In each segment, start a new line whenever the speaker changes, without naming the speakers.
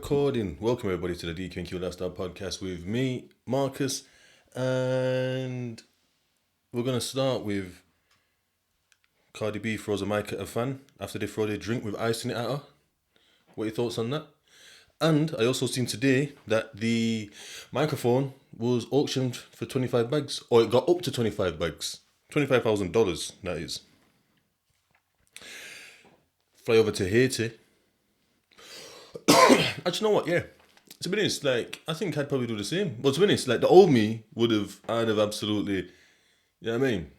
recording. Welcome everybody to the DQ Lifestyle Podcast with me, Marcus, and we're gonna start with Cardi B throws a mic at a fan after they throw their drink with ice in it at her. What are your thoughts on that? And I also seen today that the microphone was auctioned for 25 bags, or it got up to 25 bags, $25,000. That is. Fly over to Haiti. Actually, you know what? Yeah. To be honest, I think I'd probably do the same. But to be honest, the old me I'd have absolutely, you know what I mean?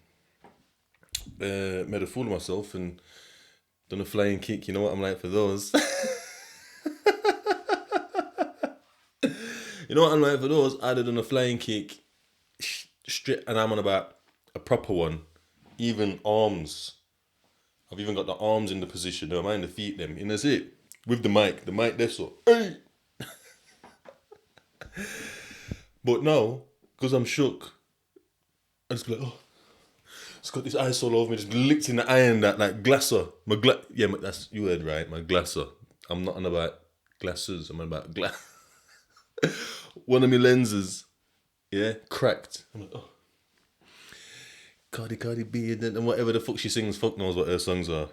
Made a fool of myself and done a flying kick. You know what I'm like for those? You know what I'm like for those? I'd have done a flying kick straight, and I'm on about a proper one. Even arms. I've even got the arms in the position. Never mind the feet, them. And that's it. With the mic there, so. Hey! But now, because I'm shook, I just be like, oh, it's got this ice all over me, just licked in the iron, that glasser. That's, you heard right, my glasser. I'm not on about glasses, I'm on about glass. One of my lenses, yeah, cracked. I'm like, oh. Cardi B, and whatever the fuck she sings, fuck knows what her songs are.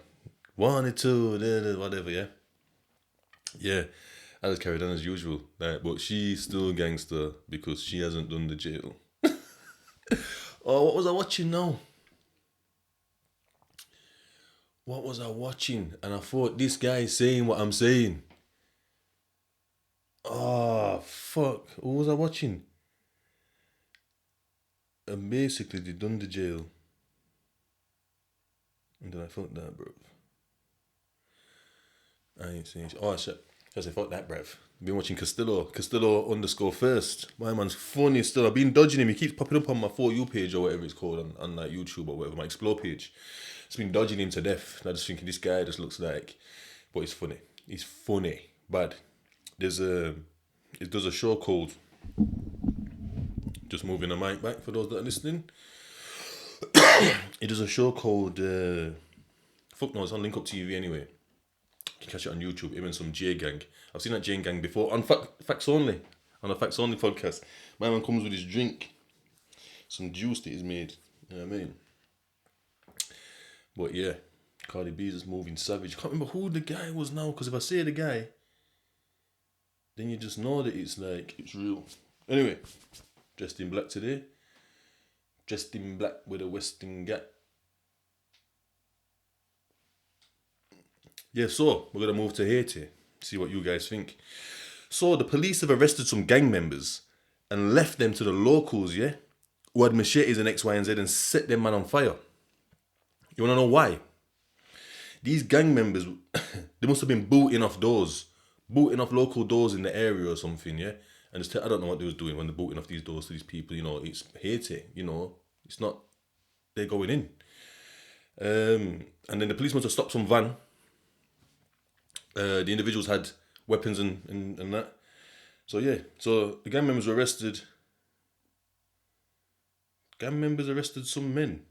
Wanted to, whatever, yeah. Yeah, I just carried on as usual. But she's still a gangster because she hasn't done the jail. Oh, what was I watching now? What was I watching? And I thought, this guy is saying what I'm saying. Oh, fuck. What was I watching? And basically, they done the jail. And then I thought that, bro. I ain't saying shit. Oh, shit. I said, fuck that, bruv. Been watching Castillo _first. My man's funny still. I've been dodging him. He keeps popping up on my For You page or whatever it's called on YouTube or whatever, my Explore page. It's been dodging him to death. And I just thinking this guy just looks like, but he's funny. He's funny. Bad. It does a show called, just moving the mic back for those that are listening. It does a show called, fuck no, it's on Link Up TV anyway. You can catch it on YouTube, even some J Gang. I've seen that J Gang before on Facts Only, on a Facts Only podcast. My man comes with his drink, some juice that he's made. You know what I mean? But yeah, Cardi B is just moving savage. I can't remember who the guy was now, because if I say the guy, then you just know that it's real. Anyway, dressed in black today. Dressed in black with a Western Gap. Yeah, so we're going to move to Haiti, see what you guys think. So the police have arrested some gang members and left them to the locals, yeah, who had machetes and X, Y, and Z and set them man on fire. You want to know why? These gang members, they must have been booting off local doors in the area or something, yeah? And I don't know what they was doing when they're booting off these doors to these people, you know, it's Haiti, you know, it's not, they're going in. And then the police must have stopped some van. The individuals had weapons and that. So yeah, so the gang members were arrested. Gang members arrested some men.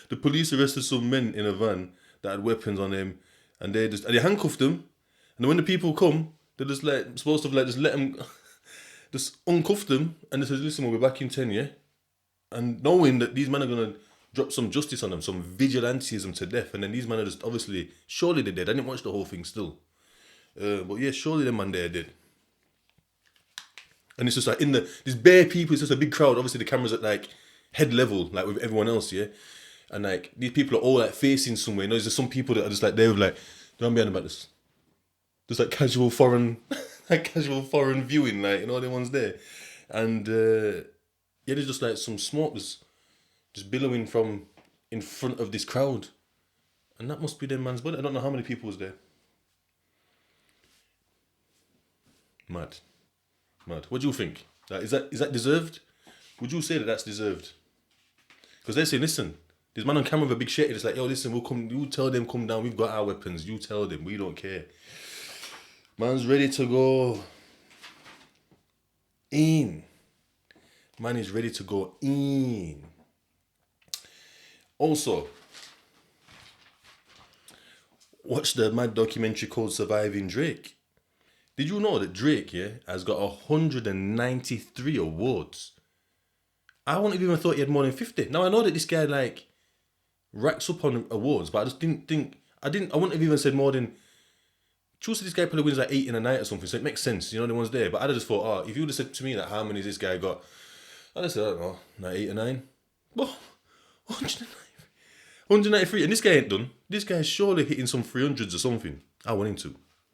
The police arrested some men in a van that had weapons on them, and they handcuffed them. And then when the people come, they're just supposed to just let them, just uncuff them, and they said, listen, we'll be back in 10, yeah? And knowing that these men are gonna drop some justice on them, some vigilantism to death, and then these men are just obviously, surely they did. I didn't watch the whole thing still. But yeah, surely the man there did. And it's just these bare people, it's just a big crowd. Obviously the camera's at head level, with everyone else, yeah? And these people are all facing somewhere. You know, there's just some people that are just don't be on about this. Just casual foreign, casual foreign viewing, you know, the ones there. And yeah, there's just some smoke just billowing from in front of this crowd. And that must be them man's body. I don't know how many people was there. Mad. What do you think? Is that deserved? Would you say that that's deserved? Because they're saying, listen, this man on camera with a big shit, it's yo, listen, we'll come, you tell them come down, we've got our weapons, you tell them, we don't care. Man's ready to go in. Man is ready to go in. Also, watch the mad documentary called Surviving Drake. Did you know that Drake, yeah, has got 193 awards? I wouldn't have even thought he had more than 50. Now I know that this guy like racks up on awards, but I just didn't think I wouldn't have even said more than choose this guy probably wins like 8 in a night or something, so it makes sense, you know, the ones there. But I'd have just thought, oh, if you would have said to me that how many has this guy got, I'd have said, I don't know, like 8 or 9. Well, 193, and this guy ain't done. This guy's surely hitting some 300s or something. I want him to.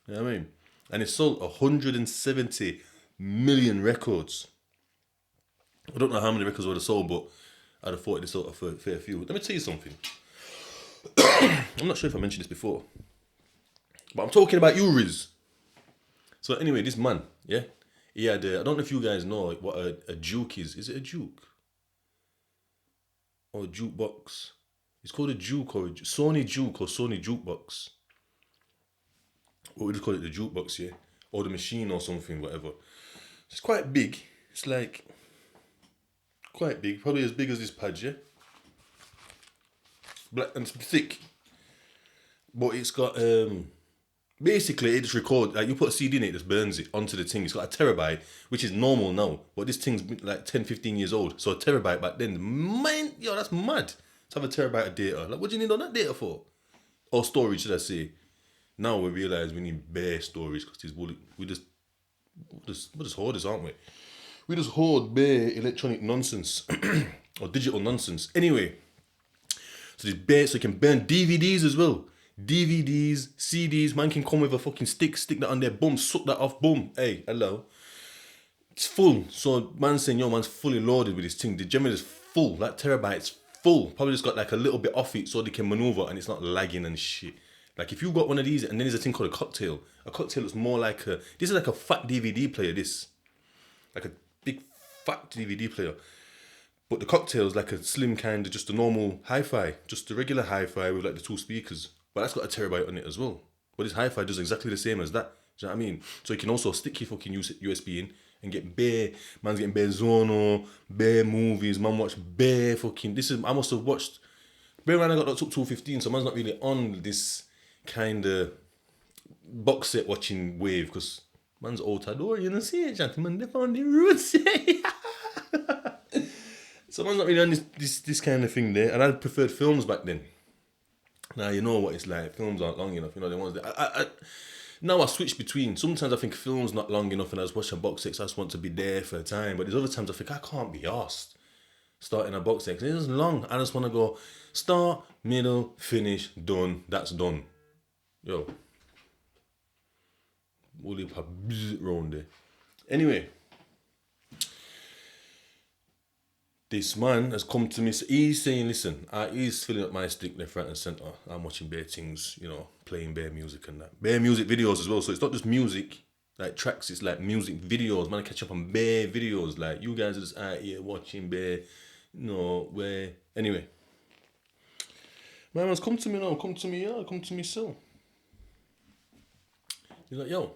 You know what I mean? And it's sold 170 million records. I don't know how many records would have sold, but I'd have thought it sold a fair few. Let me tell you something. I'm not sure if I mentioned this before, but I'm talking about you, Riz. So anyway, this man, yeah, he had, I don't know if you guys know what a juke is. Is it a juke? Or a jukebox? It's called a juke or a Sony juke or Sony jukebox. What we just call it, the jukebox, yeah? Or the machine or something, whatever. It's quite big. It's like, quite big. Probably as big as this pad, yeah? Black and thick. But it's got, basically it just records, like you put a CD in it, it just burns it onto the thing. It's got a terabyte, which is normal now. But this thing's like 10, 15 years old. So a terabyte back then, man, yo, that's mad. To have a terabyte of data. Like, what do you need all that data for? Or storage, should I say. Now we realise we need bare storage because we're just hoarders, aren't we? We just hoard bare electronic nonsense or digital nonsense. Anyway, so there's bare, so you can burn DVDs as well. DVDs, CDs, man can come with a fucking stick that on there, boom, suck that off, boom. Hey, hello. It's full. So man's saying, yo, man's fully loaded with this thing. The gem is full. That terabyte's full. Probably just got like a little bit off it so they can maneuver and it's not lagging and shit. Like if you got one of these, and then there's a thing called a cocktail. A cocktail is more like this is like a fat DVD player, this. Like a big fat DVD player. But the cocktail is like a slim kind of just a normal hi-fi. Just a regular hi-fi with like the 2 speakers. But that's got a terabyte on it as well. But this hi-fi does exactly the same as that. Do you know what I mean? So you can also stick your fucking USB in and get bare, man's getting bare Zono, bare movies, man watch bare fucking, I must have watched, bear in mind I got that up 215, so man's not really on this kind of box set watching wave because man's old Tador, you know, see it, gentlemen, they found the roots. So man's not really on this kind of thing there, and I preferred films back then. Now you know what it's like, films aren't long enough, you know, the ones that, now I switch between, sometimes I think film's not long enough and I just watch a box set, so I just want to be there for a time, but there's other times I think I can't be arsed starting a box set, because it's long, I just want to go, start, middle, finish, done, that's done. Yo. We'll leave a bit round there. Anyway. This man has come to me, he's saying, listen, he's filling up my stick left, right and centre. I'm watching bare things, you know, playing bare music and that. Bare music videos as well, so it's not just music, like tracks, it's like music videos. Man, I catch up on bare videos, like you guys are just out here watching bare, you know, where, anyway. My man's come to me now, come to me still. He's like, yo.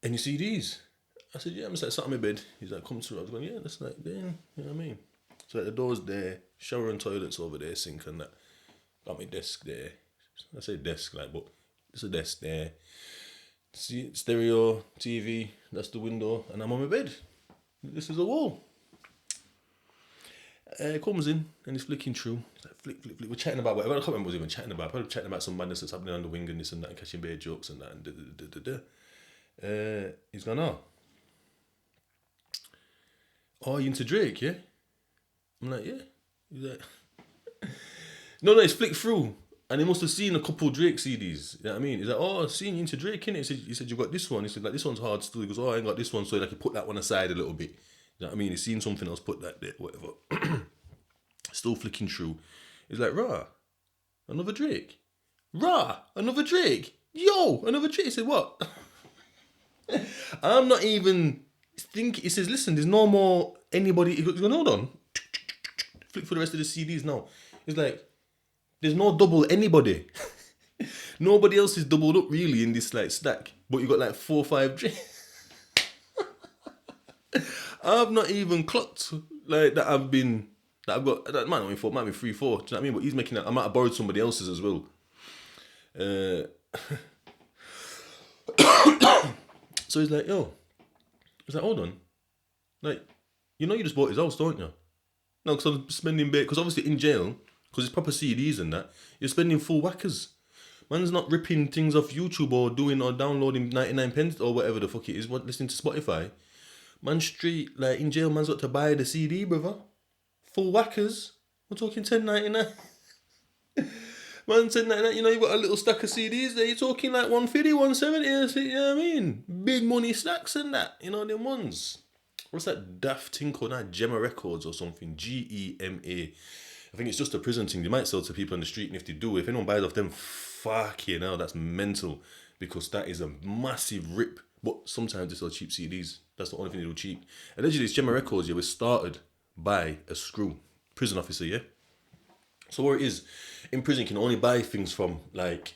And you see these? I said, yeah, I'm just like sat on my bed. He's like, come through. I was going, yeah, that's like there. You know what I mean? So like the door's there, shower and toilets over there, sink and that. Got my desk there. I say desk, like, but it's a desk there. See, stereo, TV, that's the window, and I'm on my bed. This is a wall. It comes in and it's flicking through. It's like flick. We're chatting about whatever. I can't remember what we were even chatting about. Probably chatting about some madness that's happening on the wing and this and that, and catching bare jokes and that. And he's gone, oh, you into Drake, yeah? I'm like, yeah. He's like, no, it's flicked through. And he must have seen a couple Drake CDs. You know what I mean? He's like, oh, I've seen you into Drake, innit? He said, you got this one. He said, like, this one's hard still. He goes, oh, I ain't got this one. So like, he put that one aside a little bit. You know what I mean? He's seen something else, put that there, whatever. Still flicking through. He's like, rah, another Drake. Rah, another Drake. Yo, another Drake. He said, what? I'm not even... he says, listen, there's no more anybody. He's going, hold on. Flick for the rest of the CDs now. It's like, there's no double anybody. Nobody else is doubled up really in this like stack. But you got like 4 or 5 drinks. I've not even clocked like that I've got, that might not be 4, might be 3, 4. Do you know what I mean? But he's making that, I might have borrowed somebody else's as well. So he's like, yo. He's like, hold on. Like, you know you just bought his house, don't you? No, because I'm spending bit. Because obviously in jail, because it's proper CDs and that, you're spending full whackers. Man's not ripping things off YouTube or doing or downloading 99 pence or whatever the fuck it is, listening to Spotify. Man straight, like in jail, man's got to buy the CD, brother. Full whackers. We're talking 10.99. Man said that, you know, you've got a little stack of CDs there, you're talking like 150, 170, you know what I mean? Big money stacks and that, you know, them ones. What's that daft thing called that? Gemma Records or something? GEMA. I think it's just a prison thing. They might sell to people on the street, and if they do, if anyone buys off them, fuck you know, that's mental. Because that is a massive rip. But sometimes they sell cheap CDs. That's the only thing they do cheap. Allegedly, it's Gemma Records, yeah, was started by a screw. Prison officer, yeah? So what it is, in prison you can only buy things from like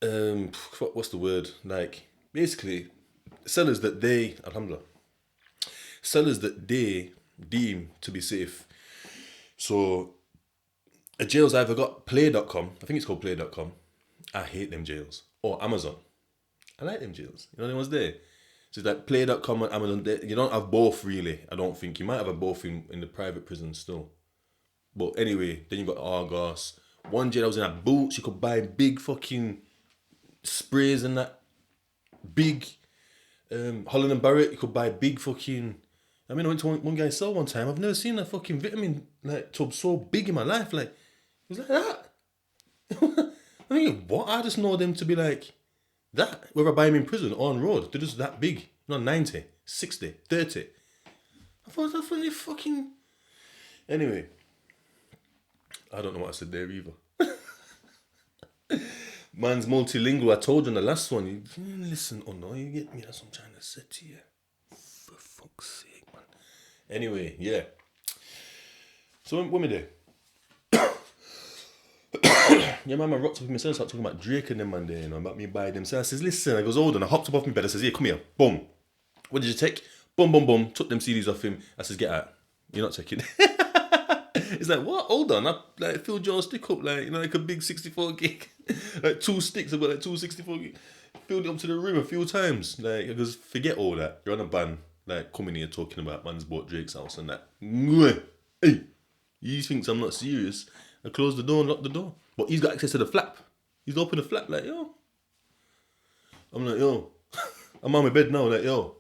what's the word? Like basically sellers that they deem to be safe. So a jail's either got play.com, I think it's called play.com. I hate them jails. Or Amazon. I like them jails. You know the ones there? So it's like play.com and Amazon. You don't have both really, I don't think. You might have a both in the private prison still. But anyway, then you got Argos. One jail I was in at Boots, you could buy big fucking sprays and that. Big Holland and Barrett, you could buy big fucking. I mean, I went to one guy's cell one time. I've never seen a fucking vitamin like tub so big in my life. Like, it was like that. I mean, what? I just know them to be like that. Whether I buy them in prison or on road, they're just that big. Not 90, 60, 30. I thought that's really fucking. Anyway. I don't know what I said there either. Man's multilingual. I told you in the last one. You listen, oh no, you get me. That's what I'm trying to say to you. For fuck's sake, man. Anyway, yeah. So what me do? Yeah, man, I rocked up with myself, started talking about Drake and them man there, you know, about me buying them. So I says, listen, I goes, hold on. I hopped up off my bed. I says, yeah, come here. Boom. What did you take? Boom, boom, boom. Took them CDs off him. I says, get out. You're not taking. It's like, what? Hold on. I like filled your stick up, like, you know, like a big 64 gig. Like 2 sticks, I've got like 2 64 gig. Filled it up to the rim a few times. Like, I goes, forget all that. You're on a ban. Like, coming here talking about man's bought Drake's house and that. Hey, he thinks I'm not serious. I closed the door and locked the door. But he's got access to the flap. He's opened the flap, like, yo. I'm like, yo. I'm on my bed now, like, yo.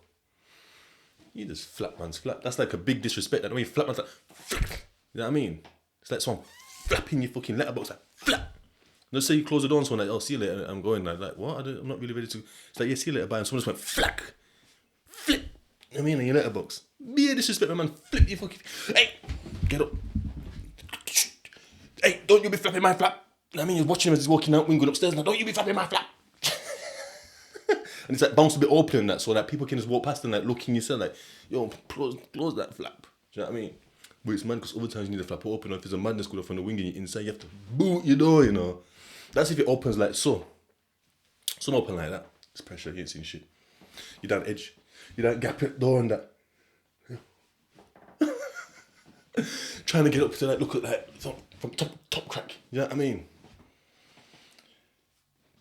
You just flap man's flap. That's like a big disrespect. I mean, flap man's like, flap. You know what I mean? It's like someone flapping your fucking letterbox, like, flap. Let's say you close the door and someone like, oh, see you later, I'm going. Like, what? I'm not really ready to. It's like, yeah, see you later, bye. And someone just went, flack. Flip. You know what I mean? In your letterbox. Be a disrespect, my man. Flip your fucking. Hey, get up. Hey, don't you be flapping my flap. You know what I mean? You're watching him as he's walking out, going upstairs. Now, don't you be flapping my flap. And it's like bounce a bit open and that, so that people can just walk past and like look in yourself, like, yo, close that flap. Do you know what I mean? But it's mad because other times you need the flap open, or if there's a madness going off on the wing and you're inside, you have to boot your door, you know. That's if it opens like so. Some open like that. It's pressure, you ain't seeing shit. You don't edge. You don't gap it door and that. Trying to get up to like look at that from top crack. You know what I mean?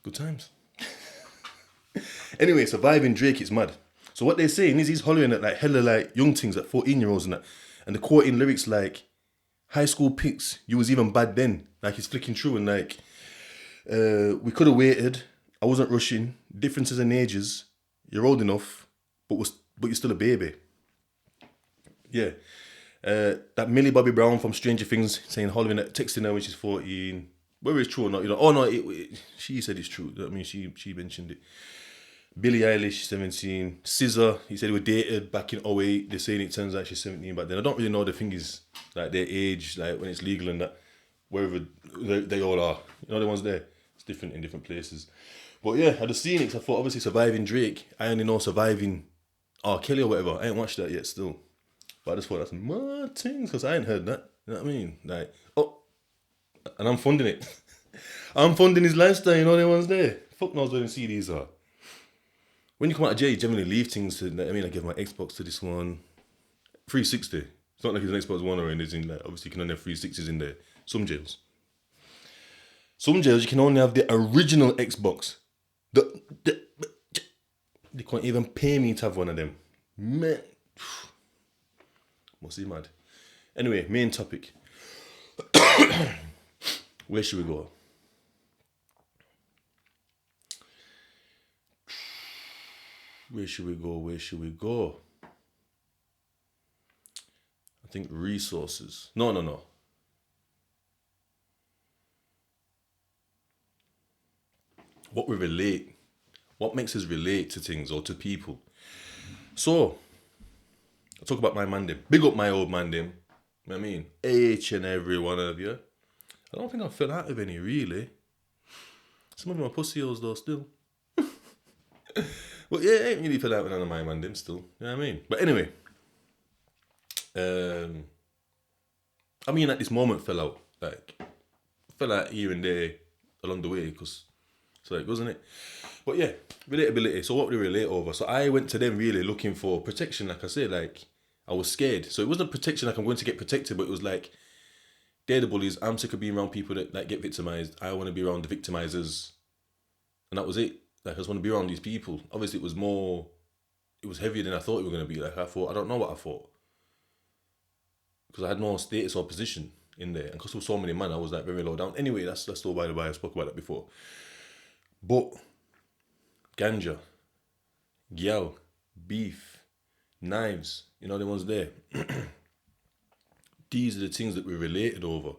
Good times. Anyway, surviving Drake is mad. So what they're saying is he's hollering at like hella like young things, like 14-year-olds and that. And the quoting lyrics like, high school pics, you was even bad then. Like he's flicking through and like, we could have waited. I wasn't rushing. Differences in ages. You're old enough, but you're still a baby. Yeah. That Millie Bobby Brown from Stranger Things saying hollering at texting her when she's 14. Whether it's true or not, you know. Oh no, she said it's true. I mean, she mentioned it. Billie Eilish, 17. SZA, he said they were dated back in 08. They're saying it turns out she's 17 back then. I don't really know the thing is, like their age, like when it's legal and that, wherever they all are. You know the ones there? It's different in different places. But yeah, I just seen it, 'cause I thought obviously surviving Drake, I only know surviving R. Kelly or whatever. I ain't watched that yet still. But I just thought that's mad things, because I ain't heard that. You know what I mean? Like, oh, and I'm funding it. I'm funding his lifestyle, you know the ones there. Fuck knows where the CDs are. When you come out of jail, you generally leave things to, I mean, I give my Xbox to this one. 360. It's not like it's an Xbox One or anything. Like, obviously, you can only have 360s in there. Some jails. Some jails, you can only have the original Xbox. The They can't even pay me to have one of them. Man. Must be mad. Anyway, main topic. Where should we go? Where should we go? I think resources. No. What makes us relate to things or to people. So, I talk about my man them. Big up my old man them. You know what I mean? Each and every one of you. I don't think I fell out of any, really. Some of them are pussy holes though, still. Well, yeah, I ain't really fell out with none of my man them still. You know what I mean? But anyway. I mean, at this moment fell out. Fell out here and there along the way, because so it goes, isn't it? But yeah, relatability. So what would we relate over? So I went to them really looking for protection, like I said, like I was scared. So it wasn't protection like I'm going to get protected, but it was like, they're the bullies. I'm sick of being around people that get victimized. I want to be around the victimizers. And that was it. Like, I just want to be around these people. Obviously, it was heavier than I thought it was going to be. Like, I don't know what I thought. Because I had no status or position in there. And because there were so many men, I was like very low down. Anyway, that's all by the way. I spoke about that before. But, ganja, gyal, beef, knives, you know, the ones there. These are the things that we related over.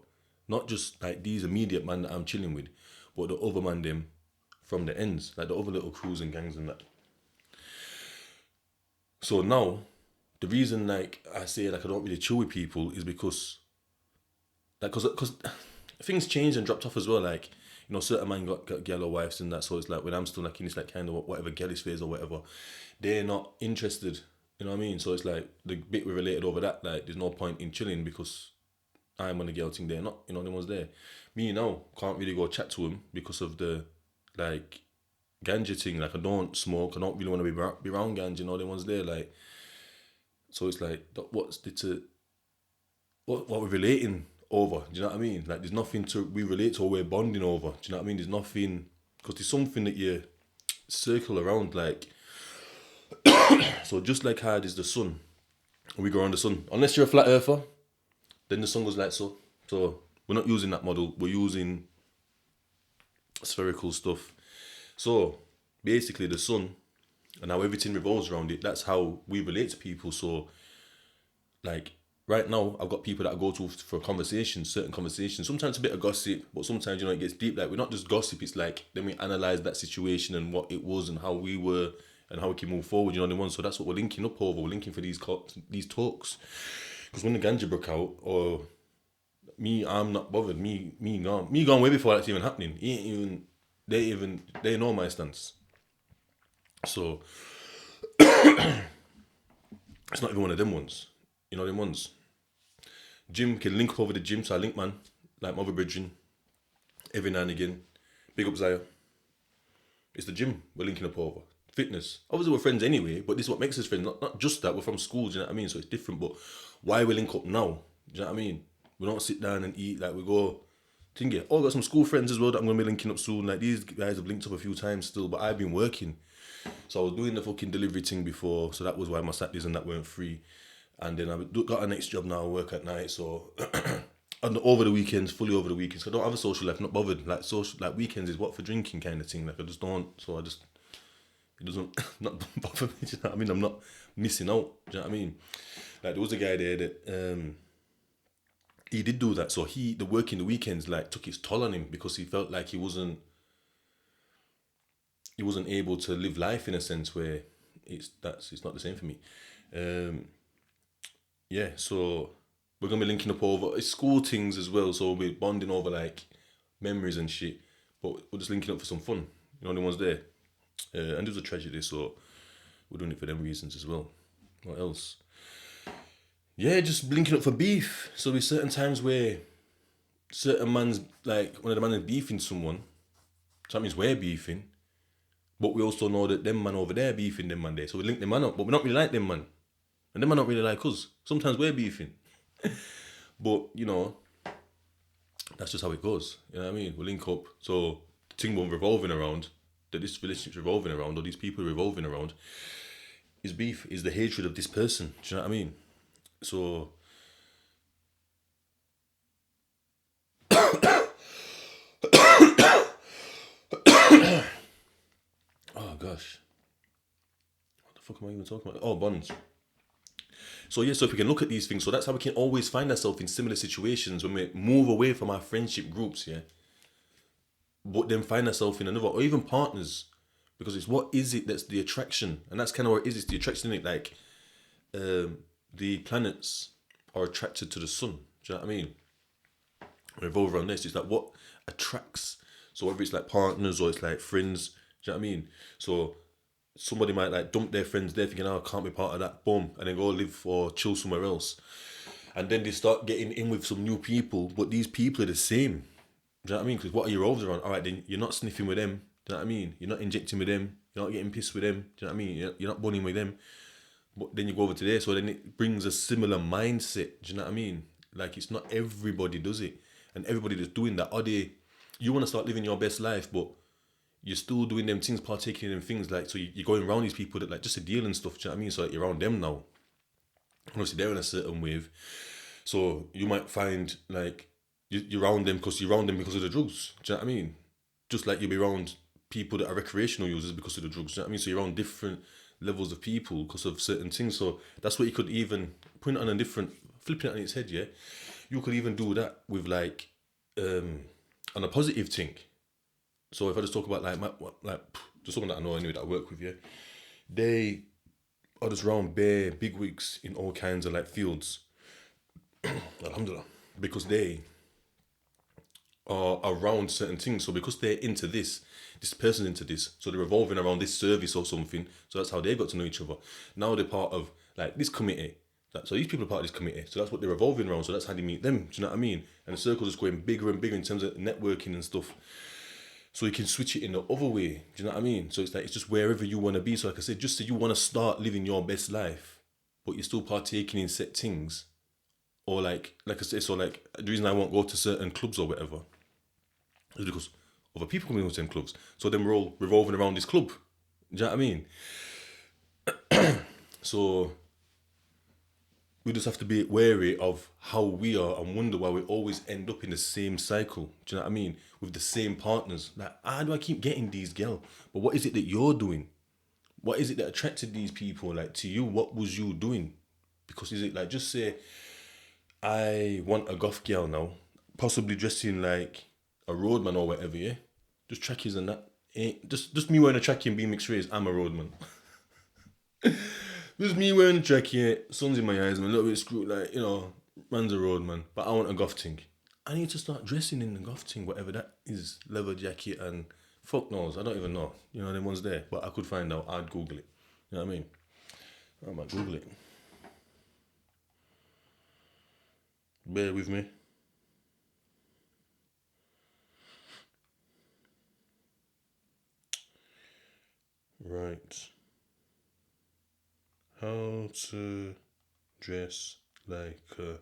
Not just like these immediate man that I'm chilling with, but the other man them from the ends, like the other little crews and gangs and that. So now, the reason like I say like I don't really chill with people is because things changed and dropped off as well. Like, you know, certain man got girl or wives and that. So it's like when I'm still like in this like kind of whatever girlish phase or whatever, they're not interested. You know what I mean? So it's like the bit we related over that. Like, there's no point in chilling because I'm on the girl thing. They're not. You know, no one's there. Me now can't really go chat to him because of the like ganja thing. Like, I don't smoke. I don't really want to be around ganja. You know, the one's there. Like, so it's like what we're relating over. Do you know what I mean? Like, there's nothing we relate to or we're bonding over. Do you know what I mean? There's nothing, because there's something that you circle around. Like, so just like how there's the sun, we go around the sun. Unless you're a flat earther, then the sun goes like so. So we're not using that model. We're using spherical stuff. So basically the sun and how everything revolves around it, that's how we relate to people. So like right now, I've got people that I go to for conversations, certain conversations. Sometimes a bit of gossip, but sometimes, you know, it gets deep. Like, we're not just gossip, it's like, then we analyse that situation and what it was and how we were and how we can move forward, you know what I mean? So that's what we're linking up over. We're linking for these talks. Because when the ganja broke out, or me, I'm not bothered. Me gone way before that's even happening. They know my stance. So it's not even one of them ones. You know them ones. Gym can link up over the gym, so I link man, like my other bridging, every now and again. Big up Zaya. It's the gym we're linking up over. Fitness. Obviously we're friends anyway, but this is what makes us friends. Not just that, we're from school, do you know what I mean? So it's different, but why we link up now? Do you know what I mean? We don't sit down and eat, like we go, thingy. Oh, I got some school friends as well that I'm going to be linking up soon. Like, these guys have linked up a few times still, but I've been working. So I was doing the fucking delivery thing before, so that was why my Saturdays and that weren't free. And then I got a next job now, I work at night, so over the weekends, fully over the weekends. I don't have a social life, not bothered. Like, weekends is what for drinking kind of thing. Like, I just don't, so it doesn't not bother me. Do you know what I mean? I'm not missing out. Do you know what I mean? Like, there was a guy there that he did do that. So the work in the weekends like took its toll on him because he felt like he wasn't able to live life in a sense where it's not the same for me. Yeah, so we're gonna be linking up over it's school things as well. So we're bonding over like memories and shit, but we're just linking up for some fun. You know, the ones there. And there's a tragedy, so we're doing it for them reasons as well. What else? Yeah, just linking up for beef. So there's certain times where certain man's like one of the man is beefing someone. So that means we're beefing. But we also know that them man over there beefing them man there. So we link them man up, but we don't really like them man. And them man don't really like us. Sometimes we're beefing. But, you know, that's just how it goes. You know what I mean? We link up. So the thing we're revolving around, that this relationship's revolving around, or these people are revolving around, is beef, is the hatred of this person. Do you know what I mean? So, oh gosh, what the fuck am I even talking about? Oh, bonds. So yeah, so if we can look at these things, so that's how we can always find ourselves in similar situations when we move away from our friendship groups, yeah. But then find ourselves in another, or even partners, because it's what is it that's the attraction, and that's kind of what it is. It's the attraction, isn't it? Like the planets are attracted to the sun. Do you know what I mean? Revolve around this. It's like what attracts. So whether it's like partners or it's like friends, do you know what I mean? So somebody might like dump their friends there thinking, oh, I can't be part of that, boom, and then go live or chill somewhere else. And then they start getting in with some new people, but these people are the same. Do you know what I mean? Because what are your roles around? All right, then you're not sniffing with them. Do you know what I mean? You're not injecting with them. You're not getting pissed with them. Do you know what I mean? You're not bunning with them. But then you go over to there, so then it brings a similar mindset. Do you know what I mean? Like it's not everybody does it, and everybody that's doing that, are they? You want to start living your best life, but you're still doing them things, partaking in them things. Like so, you're going around these people that like just a deal and stuff. Do you know what I mean? So like, you're around them now. Obviously, they're in a certain wave, so you might find like you're around them because you're around them because of the drugs. Do you know what I mean? Just like you'll be around people that are recreational users because of the drugs. Do you know what I mean? So you're around different levels of people because of certain things. So that's what you could even put it on a different, flipping it on its head. Yeah, you could even do that with like on a positive thing. So if I just talk about like just someone that I know anyway that I work with, yeah, they are just around bare big wigs in all kinds of like fields. Alhamdulillah, because they are around certain things. So because they're into this person's into this, so they're revolving around this service or something. So that's how they got to know each other. Now they're part of like this committee. Like, so these people are part of this committee. So that's what they're revolving around. So that's how they meet them. Do you know what I mean? And the circle's just going bigger and bigger in terms of networking and stuff. So you can switch it in the other way. Do you know what I mean? So it's like it's just wherever you want to be. So like I said, just so you want to start living your best life, but you're still partaking in set things. Or like I say, so like the reason I won't go to certain clubs or whatever is because other people come into them clubs. So then we're all revolving around this club. Do you know what I mean? So we just have to be wary of how we are and wonder why we always end up in the same cycle. Do you know what I mean? With the same partners. Like, how do I keep getting these girl? But what is it that you're doing? What is it that attracted these people? Like to you, what was you doing? Because is it like just say I want a goth girl now, possibly dressing like a roadman or whatever, yeah? Just trackies and that. Ain't just me wearing a trackie and being mixed race, I'm a roadman. Just me wearing a trackie, sun's in my eyes, I'm a little bit screwed, like, man's a roadman. But I want a goth thing. I need to start dressing in the goth thing, whatever that is, leather jacket and fuck knows, I don't even know. Them ones there. But I could find out, I'd Google it. You know what I mean? I might Google it. Bear with me. Right. How to dress like a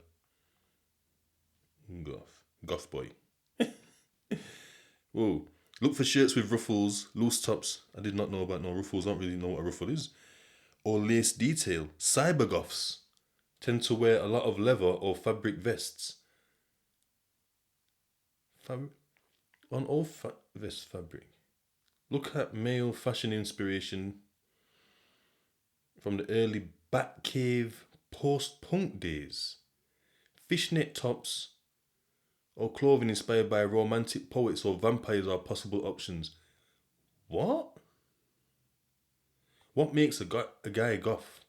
goth boy. Whoa. Look for shirts with ruffles, loose tops. I did not know about no ruffles. I don't really know what a ruffle is. Or lace detail. Cyber goths tend to wear a lot of leather or fabric vests. On all vest fabric. Look at male fashion inspiration from the early Batcave post-punk days. Fishnet tops or clothing inspired by romantic poets or vampires are possible options. What? What makes a guy goth?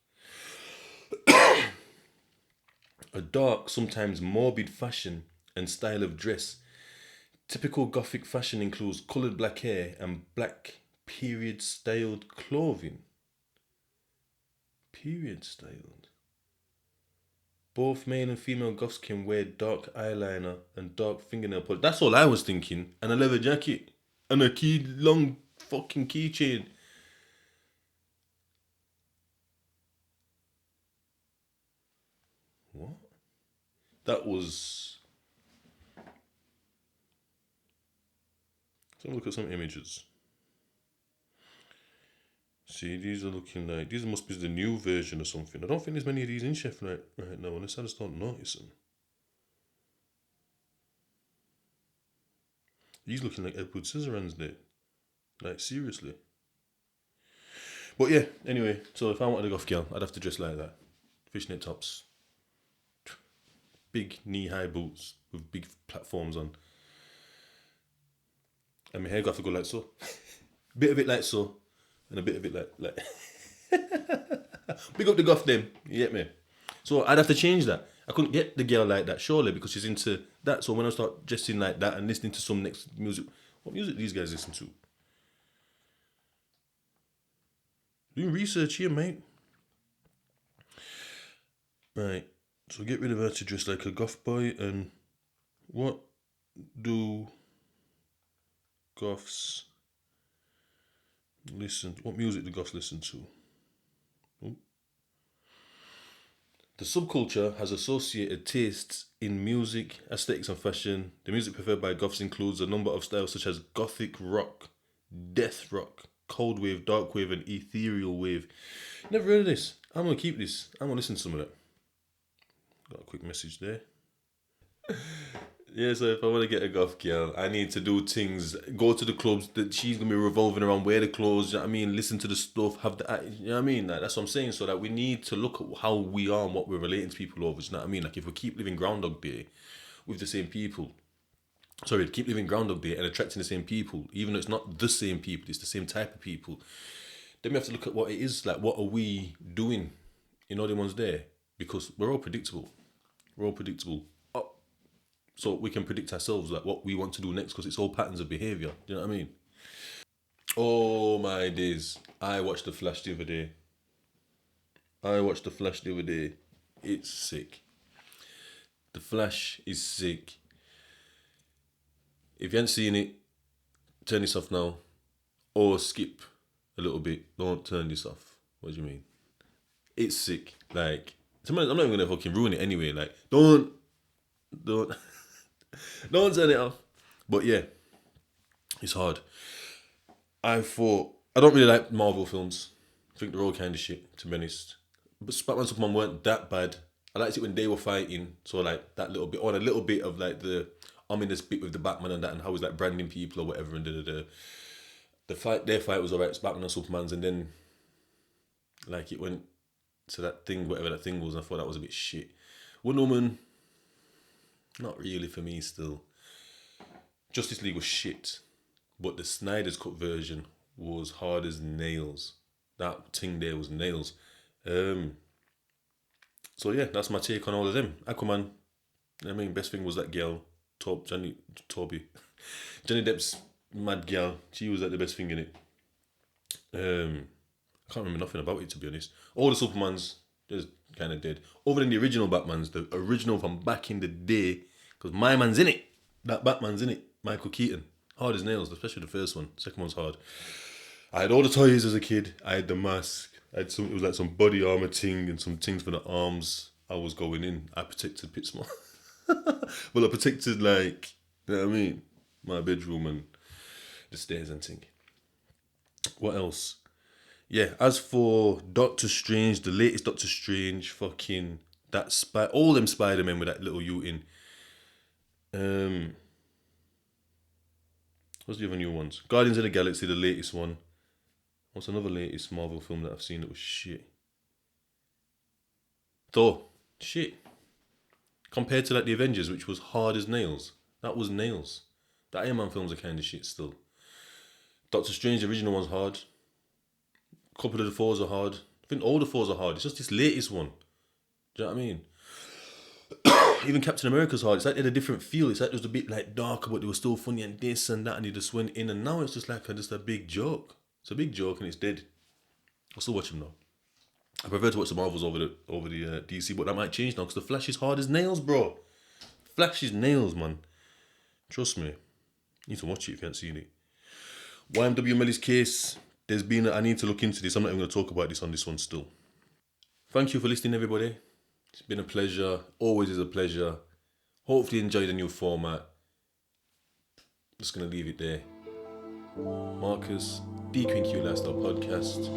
A dark, sometimes morbid fashion and style of dress. Typical gothic fashion includes coloured black hair and black period styled clothing. Period styled. Both male and female goths can wear dark eyeliner and dark fingernail polish. That's all I was thinking. And a leather jacket. And a long fucking keychain. What? That was... Let's have a look at some images. See, these are looking like these must be the new version or something. I don't think there's many of these in Chef right now, unless I just don't notice them. These looking like Edward Scissorhands there. Like seriously. But yeah, anyway, so if I wanted a goth girl, I'd have to dress like that. Fishnet tops. Big knee-high boots with big platforms on. And my hair got to go like so. Bit of it like so. And a bit of it like big up the goth them. You get me? So I'd have to change that. I couldn't get the girl like that, surely, because she's into that. So when I start dressing like that and listening to some next music, what music these guys listen to? Doing research here, mate. Right. So get rid of her to dress like a goth boy. And what do goths listen? What music do goths listen to? Oh. The subculture has associated tastes in music, aesthetics, and fashion. The music preferred by goths includes a number of styles such as gothic rock, death rock, cold wave, dark wave, and ethereal wave. Never heard of this. I'm gonna keep this. I'm gonna listen to some of that. Got a quick message there. Yeah, so if I want to get a goth girl, I need to do things, go to the clubs that she's going to be revolving around, wear the clothes, you know what I mean, listen to the stuff, have the, you know what I mean, like, that's what I'm saying, so that we need to look at how we are and what we're relating to people over, you know what I mean, like if we keep living Groundhog Day with the same people, keep living Groundhog Day and attracting the same people, even though it's not the same people, it's the same type of people, then we have to look at what it is, like what are we doing in all the ones there, because we're all predictable. So we can predict ourselves like what we want to do next because it's all patterns of behaviour. Do you know what I mean? Oh my days. I watched The Flash the other day. It's sick. The Flash is sick. If you haven't seen it, turn this off now. Or skip a little bit. Don't turn this off. What do you mean? It's sick. Like, I'm not even going to fucking ruin it anyway. Like, don't don't turn it off. But yeah, it's hard. I don't really like Marvel films. I think they're all kind of shit, to be honest. But Batman Superman weren't that bad. I liked it when they were fighting. So like that little bit, or a little bit of like the ominous bit with the Batman and that, and how he's like branding people or whatever. And their fight was alright. It's Batman and Superman's, and then like it went to that thing, whatever that thing was. And I thought that was a bit shit. Wonder Woman, not really for me still. Justice League was shit, but the Snyder's Cut version was hard as nails. That thing there was nails. So yeah, that's my take on all of them. Aquaman, I mean, best thing was that girl, Johnny Depp's mad girl. She was like the best thing in it. I can't remember nothing about it, to be honest. All the Supermans, they're kind of dead. Other than the original Batmans, the original from back in the day, because my man's in it. That Batman's in it. Michael Keaton. Hard as nails, especially the first one. The second one's hard. I had all the toys as a kid. I had the mask. It was like some body armor thing and some things for the arms. I was going in. I protected Pitsmore. Well, I protected, like, you know what I mean? My bedroom and the stairs and thing. What else? Yeah, as for Doctor Strange, the latest Doctor Strange, fucking all them Spider-Men with that little U in. What's the other new ones? Guardians of the Galaxy, the latest one. What's another latest Marvel film that I've seen that was shit? Thor. Shit. Compared to like the Avengers, which was hard as nails. That was nails. The Iron Man films are kind of shit still. Doctor Strange, the original one's hard. A couple of the Thors are hard. I think all the Thors are hard. It's just this latest one. Do you know what I mean? Even Captain America's hard. It's like they had a different feel. It's like it was a bit like darker, but they were still funny and this and that, and he just went in. And now it's just like just a big joke. It's a big joke and it's dead. I'll still watch them though. I prefer to watch the Marvels over the DC, but that might change now because the Flash is hard as nails, bro. Flash is nails, man. Trust me. You need to watch it if you haven't seen it. YMW Melly's case. I need to look into this. I'm not even going to talk about this on this one still. Thank you for listening, everybody. It's been a pleasure. Always is a pleasure. Hopefully you enjoyed the new format. Just going to leave it there. Marcus DQNQ Lifestyle Podcast.